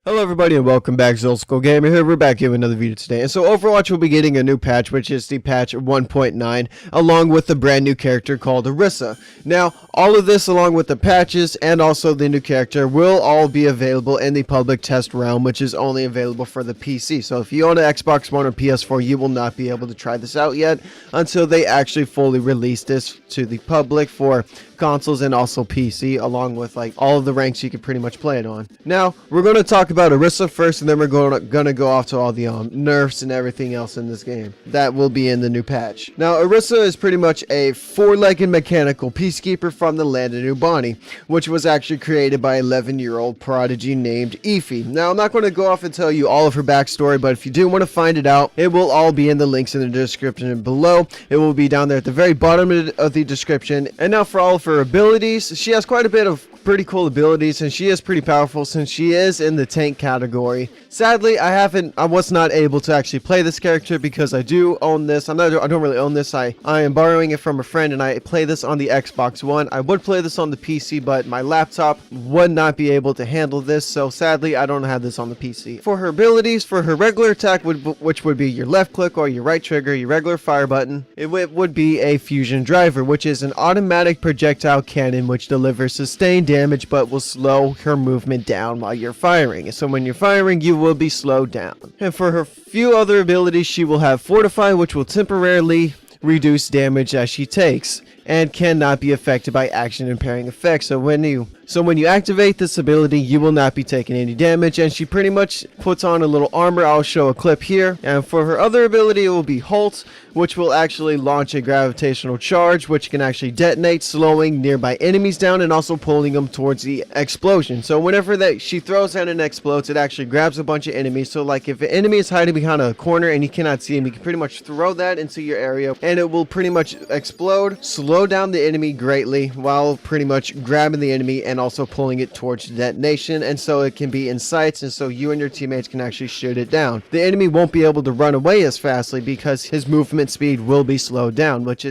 Hello everybody and welcome back to Old School Gamer here. We're back here with another video today. And so Overwatch will be getting a new patch, which is the patch 1.9, along with a brand new character called Orisa. Now, all of this along with the patches and also the new character will all be available in the public test realm, which is only available for the PC. So if you own an Xbox One or PS4, you will not be able to try this out yet until they actually fully release this to the public for consoles and also PC, along with like all of the ranks you can pretty much play it on. Now, we're going to talk about Orisa first, and then we're gonna go off to all the nerfs and everything else in this game that will be in the new patch. Now, Orisa is pretty much a four-legged mechanical peacekeeper from the land of New Bonnie, which was actually created by 11-year-old prodigy named Efi. Now, I'm not going to go off and tell you all of her backstory, but if you do want to find it out, it will all be in the links in the description below. It will be down there at the very bottom of the description. And now for all of her abilities, she has quite a bit of pretty cool abilities, and she is pretty powerful since she is in the tank category. Sadly, I was not able to actually play this character because I do own this. I don't really own this. I am borrowing it from a friend, and I play this on the Xbox One. I would play this on the PC, but my laptop would not be able to handle this, so sadly I don't have this on the PC. For her abilities, for her regular attack, which would be your left click or your right trigger, your regular fire button, it would be a fusion driver, which is an automatic projectile cannon which delivers sustained damage but will slow her movement down while you're firing. So when you're firing, you will be slowed down. And for her few other abilities, she will have Fortify, which will temporarily reduce damage as she takes and cannot be affected by action impairing effects. So when you activate this ability, you will not be taking any damage, and she pretty much puts on a little armor. I'll show a clip here. And for her other ability, it will be Halt, which will actually launch a gravitational charge, which can actually detonate, slowing nearby enemies down and also pulling them towards the explosion. So whenever she throws that and explodes, it actually grabs a bunch of enemies. So like if an enemy is hiding behind a corner and you cannot see him, you can pretty much throw that into your area and it will pretty much explode, slow down the enemy greatly while pretty much grabbing the enemy and also pulling it towards detonation, and so it can be in sights, and so you and your teammates can actually shoot it down. The enemy won't be able to run away as fastly because his movement speed will be slowed down, which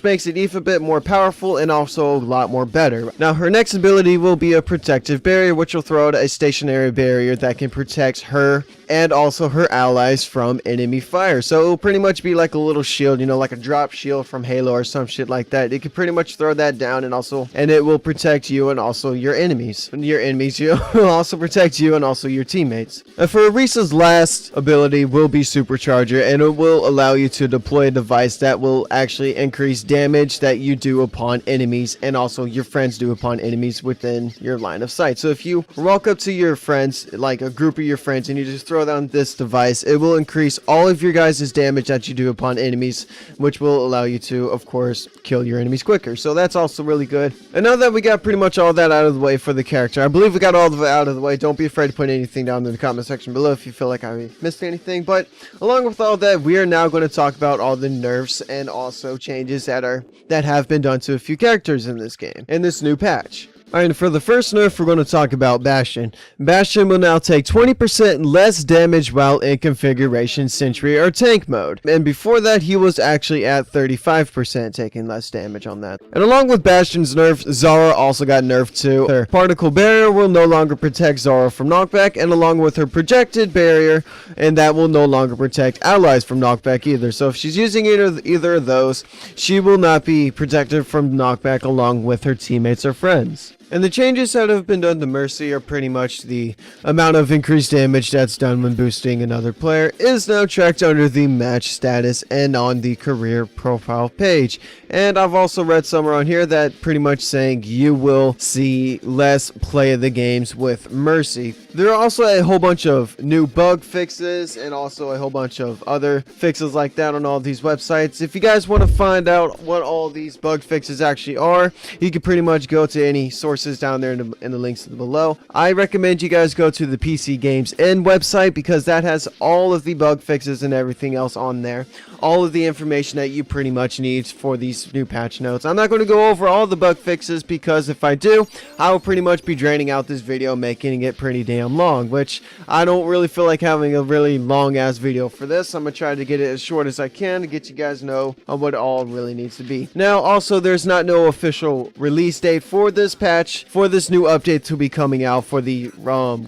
makes it even a bit more powerful and also a lot more better. Now her next ability will be a protective barrier, which will throw out a stationary barrier that can protect her and also her allies from enemy fire. So it will pretty much be like a little shield, like a drop shield from Halo or some shit like that. It can pretty much throw that down and it will protect you and also your enemies. You will also protect you and also your teammates. And for Orisa's last ability will be Supercharger, and it will allow you to deploy a device that will actually increase damage that you do upon enemies and also your friends do upon enemies within your line of sight. So if you walk up to your friends, like a group of your friends, and you just throw down this device, it will increase all of your guys' damage that you do upon enemies, which will allow you to, of course, kill your enemies quicker. So that's also really good. And now that we got pretty much all that out of the way for the character, I believe we got all of it out of the way. Don't be afraid to put anything down in the comment section below if you feel like I missed anything. But along with all that, we are now going to talk about all the nerfs and also changes that have been done to a few characters in this game in this new patch. Alright, and for the first nerf, we're going to talk about Bastion. Bastion will now take 20% less damage while in configuration sentry or tank mode. And before that, he was actually at 35% taking less damage on that. And along with Bastion's nerf, Zara also got nerfed too. Her particle barrier will no longer protect Zara from knockback, and along with her projected barrier, and that will no longer protect allies from knockback either. So if she's using either of those, she will not be protected from knockback along with her teammates or friends. And the changes that have been done to Mercy are pretty much the amount of increased damage that's done when boosting another player is now tracked under the match status and on the career profile page. And I've also read somewhere on here that pretty much saying you will see less play of the games with Mercy. There are also a whole bunch of new bug fixes and also a whole bunch of other fixes like that on all these websites. If you guys want to find out what all these bug fixes actually are, you can pretty much go to any source down there in the links below. I recommend you guys go to the PC Games End website because that has all of the bug fixes and everything else on there. All of the information that you pretty much need for these new patch notes. I'm not going to go over all the bug fixes because if I do, I will pretty much be draining out this video, making it pretty damn long, which I don't really feel like having a really long ass video for this. I'm going to try to get it as short as I can to get you guys know what it all really needs to be. Now also there's no official release date for this patch. patch for this new update to be coming out for the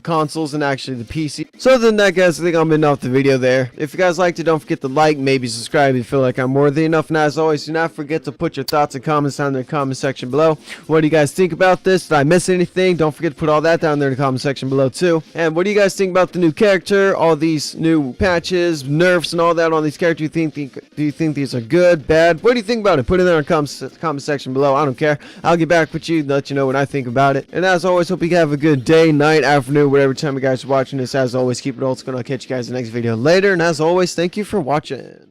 consoles and actually the PC. So other than that, guys, I think I'm ending off the video there. If you guys liked it, don't forget to like, maybe subscribe if you feel like I'm worthy enough. And as always, do not forget to put your thoughts and comments down in the comment section below. What do you guys think about this? Did I miss anything? Don't forget to put all that down there in the comment section below too. And what do you guys think about the new character, all these new patches, nerfs, and all that on these characters? Do you think these are good, bad? What do you think about it? Put it in the comment section below. I don't care. I'll get back with you, let you know what I think about it. And as always, hope you have a good day, night, afternoon, whatever time you guys are watching this. As always, keep it old school. I'll catch you guys in the next video later. And as always, thank you for watching.